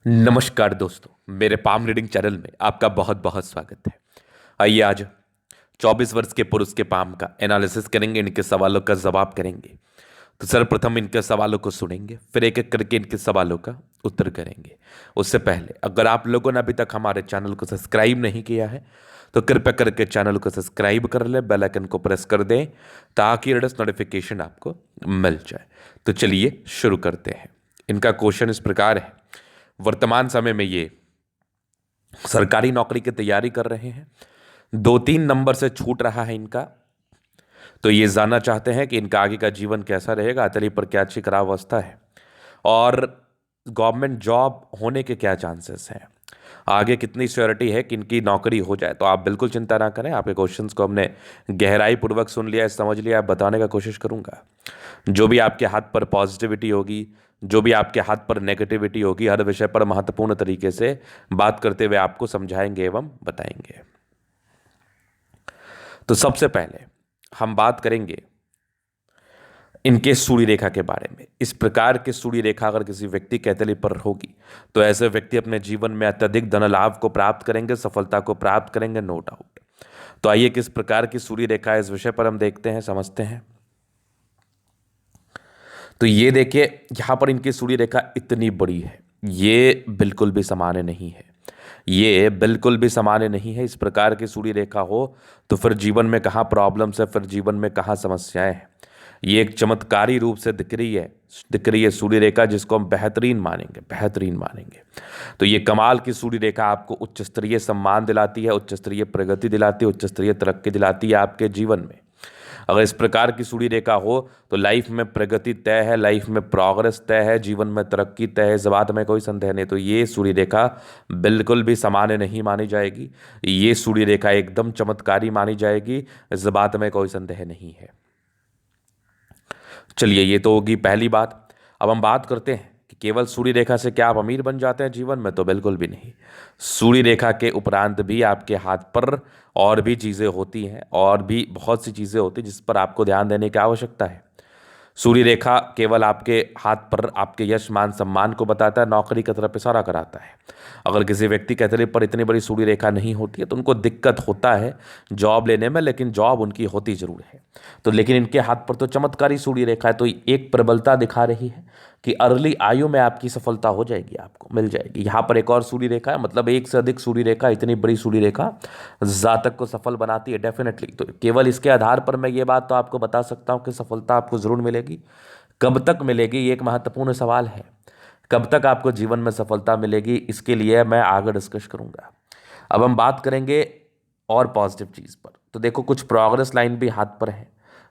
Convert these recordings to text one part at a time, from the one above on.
नमस्कार दोस्तों, मेरे पाम रीडिंग चैनल में आपका बहुत बहुत स्वागत है। आइए आज 24 वर्ष के पुरुष के पाम का एनालिसिस करेंगे, इनके सवालों का जवाब करेंगे। तो सर्वप्रथम इनके सवालों को सुनेंगे, फिर एक एक करके इनके सवालों का उत्तर करेंगे। उससे पहले अगर आप लोगों ने अभी तक हमारे चैनल को सब्सक्राइब नहीं किया है तो कृपया करके चैनल को सब्सक्राइब कर ले, बेल आइकन को प्रेस कर दें ताकि लेटेस्ट नोटिफिकेशन आपको मिल जाए। तो चलिए शुरू करते हैं। इनका क्वेश्चन इस प्रकार है। वर्तमान समय में ये सरकारी नौकरी की तैयारी कर रहे हैं, 2-3 नंबर से छूट रहा है इनका। तो ये जानना चाहते हैं कि इनका आगे का जीवन कैसा रहेगा, अतली पर क्या अच्छी खराब अवस्था है और गवर्नमेंट जॉब होने के क्या चांसेस हैं, आगे कितनी श्योरिटी है कि इनकी नौकरी हो जाए। तो आप बिल्कुल चिंता ना करें, आपके क्वेश्चंस को हमने गहराई पूर्वक सुन लिया है, समझ लिया है, बताने का कोशिश करूंगा। जो भी आपके हाथ पर पॉजिटिविटी होगी, जो भी आपके हाथ पर नेगेटिविटी होगी, हर विषय पर महत्वपूर्ण तरीके से बात करते हुए आपको समझाएंगे एवं बताएंगे। तो सबसे पहले हम बात करेंगे इनके सूर्य रेखा के बारे में। इस प्रकार की सूर्य रेखा अगर किसी व्यक्ति के हथेली पर होगी तो ऐसे व्यक्ति अपने जीवन में अत्यधिक धन लाभ को प्राप्त करेंगे, सफलता को प्राप्त करेंगे, नो डाउट। तो आइए किस प्रकार की सूर्य रेखा है इस विषय पर हम देखते हैं, समझते हैं। तो ये देखिए, यहां पर इनकी सूर्य रेखा इतनी बड़ी है, ये बिल्कुल भी सामान्य नहीं है। ये बिल्कुल भी सामान्य नहीं है। इस प्रकार की सूर्य रेखा हो तो फिर जीवन में कहाँ प्रॉब्लम्स है, फिर जीवन में कहाँ समस्याएं हैं। ये एक चमत्कारी रूप से दिख रही है सूर्य रेखा, जिसको हम बेहतरीन मानेंगे, बेहतरीन मानेंगे। तो ये कमाल की सूर्य रेखा आपको उच्च स्तरीय सम्मान दिलाती है, उच्च स्तरीय प्रगति दिलाती है, उच्च स्तरीय तरक्की दिलाती है आपके जीवन में। अगर इस प्रकार की सूर्य रेखा हो तो लाइफ में प्रगति तय है, लाइफ में प्रोग्रेस तय है, जीवन में तरक्की तय है, इस बात में कोई संदेह नहीं। तो ये सूर्य रेखा बिल्कुल भी सामान्य नहीं मानी जाएगी, ये सूर्य रेखा एकदम चमत्कारी मानी जाएगी, इस बात में कोई संदेह नहीं है। चलिए, ये तो होगी पहली बात। अब हम बात करते हैं कि केवल सूर्य रेखा से क्या आप अमीर बन जाते हैं जीवन में, तो बिल्कुल भी नहीं। सूर्य रेखा के उपरांत भी आपके हाथ पर और भी चीज़ें होती हैं, और भी बहुत सी चीज़ें होती हैं जिस पर आपको ध्यान देने की आवश्यकता है। सूर्य रेखा केवल आपके हाथ पर आपके यश मान सम्मान को बताता है, नौकरी की तरफ इशारा कराता है। अगर किसी व्यक्ति के हथेली पर इतनी बड़ी सूर्य रेखा नहीं होती है तो उनको दिक्कत होता है जॉब लेने में, लेकिन जॉब उनकी होती जरूर है। तो लेकिन इनके हाथ पर तो चमत्कारी सूर्य रेखा है, तो एक प्रबलता दिखा रही है कि अर्ली आयु में आपकी सफलता हो जाएगी, आपको मिल जाएगी। यहाँ पर एक और सूर्य रेखा है, मतलब एक से अधिक सूर्य रेखा, इतनी बड़ी सूर्य रेखा जातक को सफल बनाती है डेफिनेटली। तो केवल इसके आधार पर मैं ये बात तो आपको बता सकता हूँ कि सफलता आपको जरूर मिलेगी। कब तक मिलेगी, ये एक महत्वपूर्ण सवाल है। कब तक आपको जीवन में सफलता मिलेगी, इसके लिए मैं आगे डिस्कस करूंगा। अब हम बात करेंगे और पॉजिटिव चीज़ पर। तो देखो, कुछ प्रोग्रेस लाइन भी हाथ पर है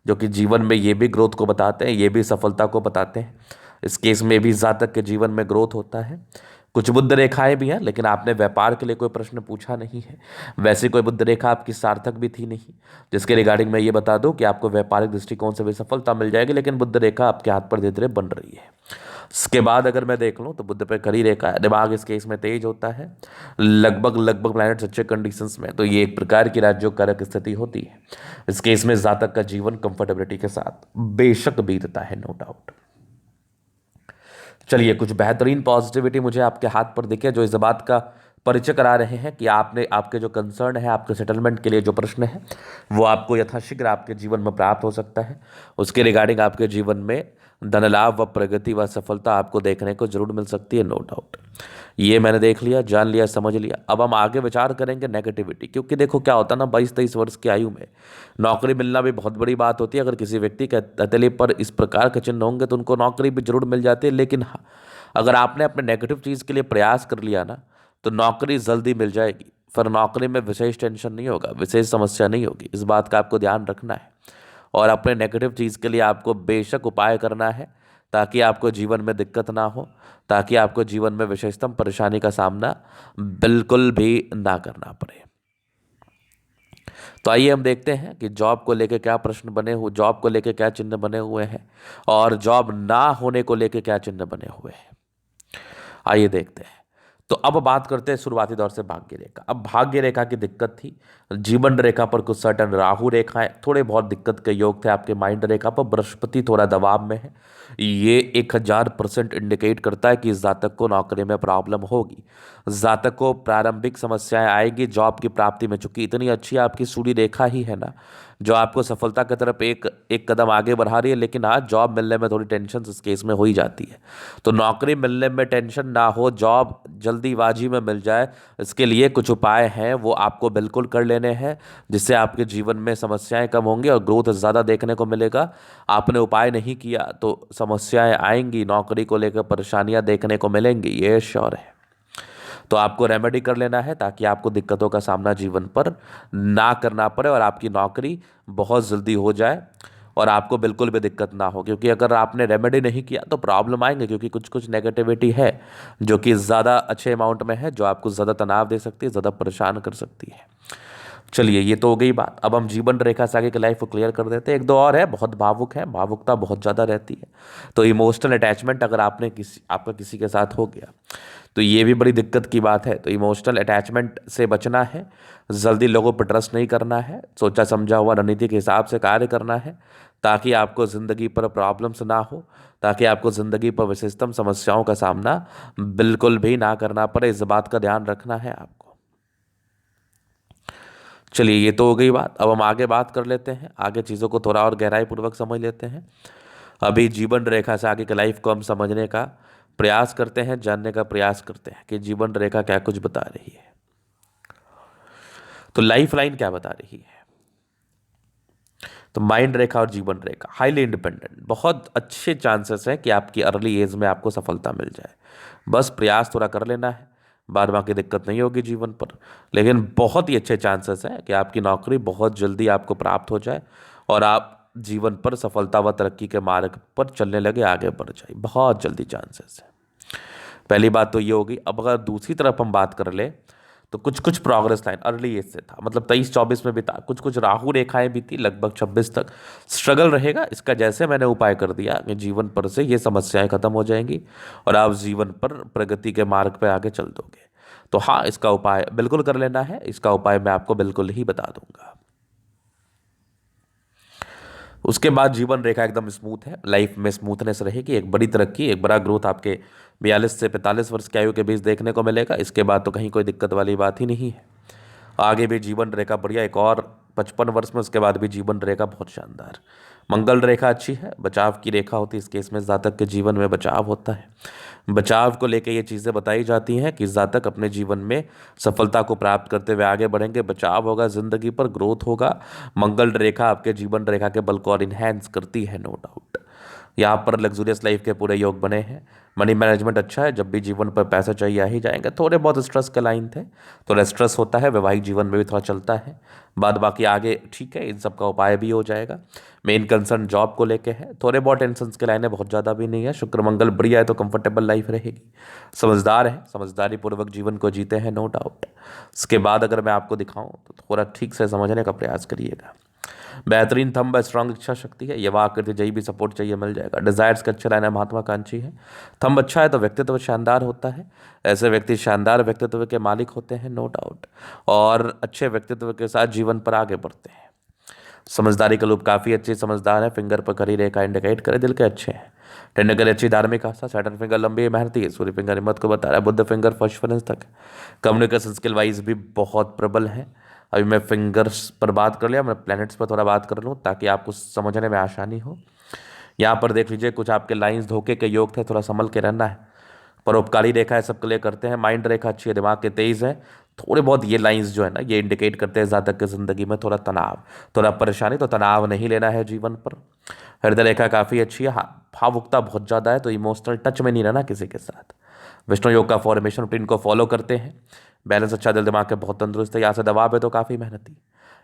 जो कि जीवन में ये भी ग्रोथ को बताते हैं, ये भी सफलता को बताते हैं। इस केस में भी जातक के जीवन में ग्रोथ होता है। कुछ बुद्ध रेखाएं भी हैं, लेकिन आपने व्यापार के लिए कोई प्रश्न पूछा नहीं है। वैसे कोई बुद्ध रेखा आपकी सार्थक भी थी नहीं, जिसके रिगार्डिंग मैं ये बता दूं कि आपको व्यापारिक दृष्टिकोण से भी सफलता मिल जाएगी, लेकिन बुद्ध रेखा आपके हाथ पर धीरे धीरे बन रही है। इसके बाद अगर मैं देख लूँ तो बुद्ध पे खड़ी रेखा है, दिमाग इस केस में तेज होता है, लगभग लगभग प्लैनेट्स अच्छे कंडीशंस में। तो ये एक प्रकार की राजयोग कारक स्थिति होती है। इस केस में जातक का जीवन कंफर्टेबिलिटी के साथ बेशक बीतता है, नो डाउट। चलिए, कुछ बेहतरीन पॉजिटिविटी मुझे आपके हाथ पर दिखे जो इस बात का परिचय करा रहे हैं कि आपने आपके जो कंसर्न है, आपके सेटलमेंट के लिए जो प्रश्न है, वो आपको यथाशीघ्र आपके जीवन में प्राप्त हो सकता है। उसके रिगार्डिंग आपके जीवन में धन लाभ व प्रगति व सफलता आपको देखने को जरूर मिल सकती है, नो डाउट। ये मैंने देख लिया, जान लिया, समझ लिया। अब हम आगे विचार करेंगे नेगेटिविटी, क्योंकि देखो क्या होता है ना, 22-23 वर्ष की आयु में नौकरी मिलना भी बहुत बड़ी बात होती है। अगर किसी व्यक्ति के हथेली पर इस प्रकार के चिन्ह होंगे तो उनको नौकरी भी जरूर मिल जाती है। लेकिन हाँ, अगर आपने अपने नेगेटिव चीज़ के लिए प्रयास कर लिया ना तो नौकरी जल्दी मिल जाएगी। फिर नौकरी में विशेष टेंशन नहीं होगा, विशेष समस्या नहीं होगी, इस बात का आपको ध्यान रखना है। और अपने नेगेटिव चीज़ के लिए आपको बेशक उपाय करना है ताकि आपको जीवन में दिक्कत ना हो, ताकि आपको जीवन में विशेषतम परेशानी का सामना बिल्कुल भी ना करना पड़े। तो आइए हम देखते हैं कि जॉब को लेकर क्या प्रश्न बने हुए, जॉब को लेकर क्या चिन्ह बने हुए हैं और जॉब ना होने को लेकर क्या चिन्ह बने हुए हैं। आइए देखते हैं। तो अब बात करते हैं शुरुआती दौर से भाग्य रेखा। अब भाग्य रेखा की दिक्कत थी, जीवन रेखा पर कुछ सर्टन राहु रेखाएं थोड़े बहुत दिक्कत के योग थे, आपके माइंड रेखा पर बृहस्पति थोड़ा दबाव में है। ये 1000% इंडिकेट करता है कि इस जातक को नौकरी में प्रॉब्लम होगी, जातक को प्रारंभिक समस्याएं आएगी जॉब की प्राप्ति में। चूंकि इतनी अच्छी आपकी सूर्य रेखा ही है ना, जो आपको सफलता की तरफ एक एक कदम आगे बढ़ा रही है, लेकिन आज जॉब मिलने में थोड़ी टेंशन इस केस में हो ही जाती है। तो नौकरी मिलने में टेंशन ना हो, जॉब जल्दीबाजी में मिल जाए, इसके लिए कुछ उपाय हैं, वो आपको बिल्कुल कर लेने हैं, जिससे आपके जीवन में समस्याएं कम होंगी और ग्रोथ ज़्यादा देखने को मिलेगा। आपने उपाय नहीं किया तो समस्याएं आएंगी, नौकरी को लेकर परेशानियां देखने को मिलेंगी, ये श्योर है। तो आपको रेमेडी कर लेना है ताकि आपको दिक्कतों का सामना जीवन पर ना करना पड़े और आपकी नौकरी बहुत जल्दी हो जाए और आपको बिल्कुल भी दिक्कत ना हो। क्योंकि अगर आपने रेमेडी नहीं किया तो प्रॉब्लम आएंगे, क्योंकि कुछ कुछ नेगेटिविटी है जो कि ज़्यादा अच्छे अमाउंट में है, जो आपको ज़्यादा तनाव दे सकती है, ज़्यादा परेशान कर सकती है। चलिए, ये तो हो गई बात। अब हम जीवन रेखा से आगे की लाइफ को क्लियर कर देते हैं। एक दो और है, बहुत भावुक है, भावुकता बहुत ज़्यादा रहती है। तो इमोशनल अटैचमेंट अगर आपका किसी के साथ हो गया तो ये भी बड़ी दिक्कत की बात है। तो इमोशनल अटैचमेंट से बचना है, जल्दी लोगों पर ट्रस्ट नहीं करना है, सोचा समझा हुआ रणनीति के हिसाब से कार्य करना है, ताकि आपको ज़िंदगी पर प्रॉब्लम्स ना हो, ताकि आपको ज़िंदगी पर विशेषतम समस्याओं का सामना बिल्कुल भी ना करना पड़े। इस बात का ध्यान रखना है आपको। चलिए, ये तो हो गई बात। अब हम आगे बात कर लेते हैं, आगे चीज़ों को थोड़ा और गहराई पूर्वक समझ लेते हैं। अभी जीवन रेखा से आगे की लाइफ को हम समझने का प्रयास करते हैं, जानने का प्रयास करते हैं कि जीवन रेखा क्या कुछ बता रही है। तो लाइफ लाइन क्या बता रही है? तो माइंड रेखा और जीवन रेखा हाईली इंडिपेंडेंट, बहुत अच्छे चांसेस हैं कि आपकी अर्ली एज में आपको सफलता मिल जाए। बस प्रयास थोड़ा कर लेना है, बाद बाकी दिक्कत नहीं होगी जीवन पर। लेकिन बहुत ही अच्छे चांसेस हैं कि आपकी नौकरी बहुत जल्दी आपको प्राप्त हो जाए और आप जीवन पर सफलता व तरक्की के मार्ग पर चलने लगे, आगे बढ़ जाए, बहुत जल्दी चांसेस है। पहली बात तो ये होगी। अब अगर दूसरी तरफ हम बात कर ले तो कुछ कुछ प्रोग्रेस लाइन अर्ली एज से था, मतलब 23-24 में भी था, कुछ कुछ राहु रेखाएं भी थी, लगभग 26 तक स्ट्रगल रहेगा। इसका जैसे मैंने उपाय कर दिया कि जीवन पर से ये समस्याएं खत्म हो जाएंगी और आप जीवन पर प्रगति के मार्ग पर आगे चल दोगे। तो हाँ, इसका उपाय बिल्कुल कर लेना है। इसका उपाय मैं आपको बिल्कुल ही बता दूंगा। उसके बाद जीवन रेखा एकदम स्मूथ है, लाइफ में स्मूथनेस रहेगी, एक बड़ी तरक्की, एक बड़ा ग्रोथ आपके 42 से 45 वर्ष की आयु के बीच देखने को मिलेगा। इसके बाद तो कहीं कोई दिक्कत वाली बात ही नहीं है। आगे भी जीवन रेखा बढ़िया, एक और 55 वर्ष में, उसके बाद भी जीवन रेखा बहुत शानदार। मंगल रेखा अच्छी है, बचाव की रेखा होती है, इस केस में जातक के जीवन में बचाव होता है। बचाव को लेकर ये चीज़ें बताई जाती हैं कि जातक अपने जीवन में सफलता को प्राप्त करते हुए आगे बढ़ेंगे, बचाव होगा, जिंदगी पर ग्रोथ होगा। मंगल रेखा आपके जीवन रेखा के बल को और इन्हेंस करती है, नो डाउट। यहाँ पर लग्जूरियस लाइफ के पूरे योग बने हैं, मनी मैनेजमेंट अच्छा है, जब भी जीवन पर पैसा चाहिए आ ही जाएंगे। थोड़े बहुत स्ट्रेस के लाइन थे, थोड़ा स्ट्रेस होता है, वैवाहिक जीवन में भी थोड़ा चलता है, बाद बाकी आगे ठीक है, इन सब का उपाय भी हो जाएगा। मेन कंसर्न जॉब को लेके है, थोड़े बहुत टेंशन के लाइन है, बहुत ज़्यादा भी नहीं है। शुक्र मंगल बढ़िया है तो कंफर्टेबल लाइफ रहेगी। समझदार है, समझदारी पूर्वक जीवन को जीते हैं, नो डाउट। इसके बाद अगर मैं आपको दिखाऊं तो थोड़ा ठीक से समझने का प्रयास करिएगा। बेहतरीन थंब है, स्ट्रांग इच्छा शक्ति है, युवा आकृति, जही भी सपोर्ट चाहिए मिल जाएगा। डिजायर्स का अच्छे लाइन है, महात्माकांक्षी है। थंब अच्छा है तो व्यक्तित्व शानदार होता है, ऐसे व्यक्ति शानदार व्यक्तित्व के मालिक होते हैं, नो डाउट, और अच्छे व्यक्तित्व के साथ जीवन पर आगे बढ़ते हैं। समझदारी का लूप काफ़ी अच्छी समझदार है, फिंगर पर खड़ी रेखा इंडिकेट करे दिल के अच्छे हैं। टेंडकर अच्छी धार्मिक आस्था, सैटर्न फिंगर लंबी मेहनती है, सूर्य फिंगर हिम्मत को बता रहा है, बुद्ध फिंगर फर्स्ट फ्रेंस तक। कम्युनिकेशन स्किल वाइज भी बहुत प्रबल है। अभी मैं फिंगर्स पर बात कर लिया, मैं प्लैनेट्स पर थोड़ा बात कर लूँ ताकि आपको समझने में आसानी हो। यहाँ पर देख लीजिए, कुछ आपके लाइंस धोखे के योग थे, थोड़ा संभल के रहना है। परोपकारी रेखा है, सब क्लियर करते हैं। माइंड रेखा अच्छी है, दिमाग के तेज है। थोड़े बहुत ये लाइंस जो है ना, ये इंडिकेट करते हैं जातक की जिंदगी में थोड़ा तनाव, थोड़ा परेशानी, तो तनाव नहीं लेना है जीवन पर। हृदय रेखा काफ़ी अच्छी है, हाँ भावुकता बहुत ज़्यादा है, तो इमोशनल टच में नहीं रहना किसी के साथ। विष्णु योग का फॉर्मेशन रूटीन को फॉलो करते हैं। बैलेंस अच्छा, दिल दिमाग के बहुत तंदुरुस्त है। यहाँ से दबाव है तो काफ़ी मेहनती।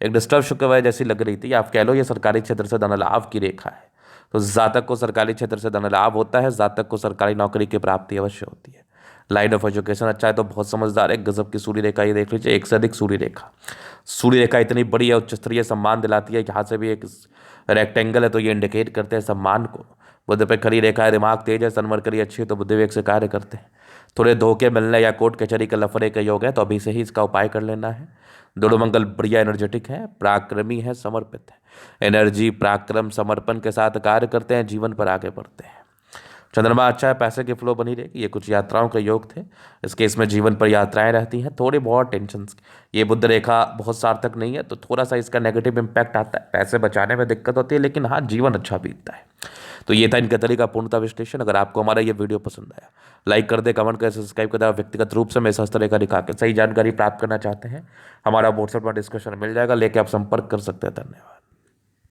एक डिस्टर्ब शुक्र जैसी लग रही थी, आप कह लो ये सरकारी क्षेत्र से धन लाभ की रेखा है। तो जातक को सरकारी क्षेत्र से धन लाभ होता है, जातक को सरकारी नौकरी की प्राप्ति अवश्य होती है। लाइन ऑफ एजुकेशन अच्छा है तो बहुत समझदार है। गजब की सूर्य रेखा, ये देख लीजिए, एक से अधिक सूर्य रेखा। सूर्य रेखा इतनी बड़ी है, उच्च स्तरीय सम्मान दिलाती है। यहाँ से भी एक रेक्टेंगल है तो ये इंडिकेट करते हैं सम्मान को। बुद्ध पे खड़ी रेखा है, दिमाग तेज है, सनमरकरी अच्छी है तो बुद्धिवेग से कार्य करते हैं। थोड़े धोखे मिलने या कोर्ट कचहरी के लफड़े के योग है, तो अभी से ही इसका उपाय कर लेना है। दोनों मंगल बढ़िया एनर्जेटिक है, पराक्रमी है, समर्पित है। एनर्जी, पराक्रम, समर्पण के साथ कार्य करते हैं, जीवन पर आगे बढ़ते हैं। चंद्रमा अच्छा है, पैसे की फ्लो बनी रहेगी। ये कुछ यात्राओं के योग थे, इस केस में जीवन पर यात्राएं रहती हैं, थोड़ी बहुत टेंशन। ये बुध रेखा बहुत सार्थक नहीं है, तो थोड़ा सा इसका नेगेटिव इम्पैक्ट आता है, पैसे बचाने में दिक्कत होती है, लेकिन हाँ जीवन अच्छा बीतता है। तो ये था इनके तरीका पूर्णता विश्लेषण। अगर आपको हमारा ये वीडियो पसंद आया, लाइक कर दे, कमेंट कर, सब्सक्राइब कर दे। आप व्यक्तिगत रूप से मेरे साथ तरीका दिखा के सही जानकारी प्राप्त करना चाहते हैं, हमारा व्हाट्सएप पर डिस्कशन मिल जाएगा, लेके आप संपर्क कर सकते हैं। धन्यवाद।